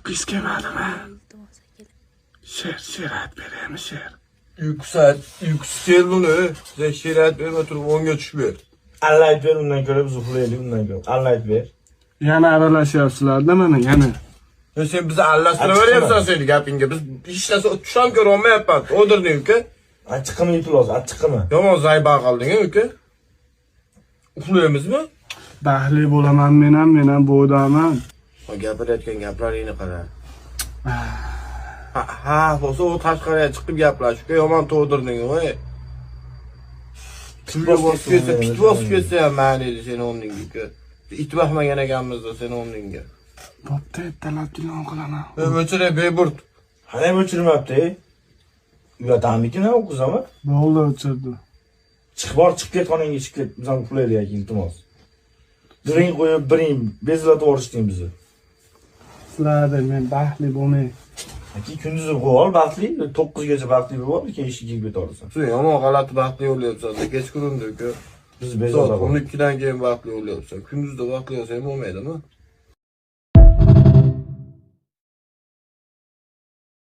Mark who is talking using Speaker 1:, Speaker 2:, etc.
Speaker 1: Qiz kelmadimi? Sherat beraymi sher?
Speaker 2: Uykusu bunu. Sen şeriat verme turup 10'ga tushib ber.
Speaker 3: Allah ayt ver undan ko'ra biz uxlaylik undan ko'ra. Allah ayt ver.
Speaker 1: Yana aralashyapsizlar-da mana yana.
Speaker 2: Ya sen bize aralashtiraverasan seni gapingga. Biz hech narsa tusham ko'rolmayapman. O'dirding uka.
Speaker 3: Achchiqmi yutib achchiqmi?
Speaker 2: Yomon zayba qilding uka. Uxlaymizmi?
Speaker 1: Baxtli bo'laman men ham bo'daman.
Speaker 2: O gapirayotgan gaplaringni qara. Ha, bo'lsa u tashqariga chiqib gaplashibga yomon to'dirding voy. Pulga bosib ketsa, pit bosib ketsa ham mayli seni o'rningga. It baxmagan ekanmiz-da seni o'rningga.
Speaker 1: Bo'pti, talab tilon qilaman.
Speaker 2: O'chiray beburt.
Speaker 3: Hali o'chirmabdi. Uyatammikin ha o'qiz ama.
Speaker 1: Bo'ldi, o'chirdi.
Speaker 3: Chiqib ket xonangga chiqib ket. Biz ham uxlaylik iltimos. Biring qo'yib, biring bezlatib yuborishding bizni.
Speaker 1: Sizlarda men baxtli bo'lmay.
Speaker 3: Aki kunduzi qo'yib baxtli, 9 gacha baxtli bo'lib, keyin ishga kelib ketaversan.
Speaker 2: Sen yomon g'alati baxtli o'lyapsan. Kechqurunda uka.
Speaker 3: Biz
Speaker 2: Soat
Speaker 3: bezovta
Speaker 2: 12 dan keyin baxtli o'lyapsan. Kunduzda baxtli bo'lsang bo'lmaydimi?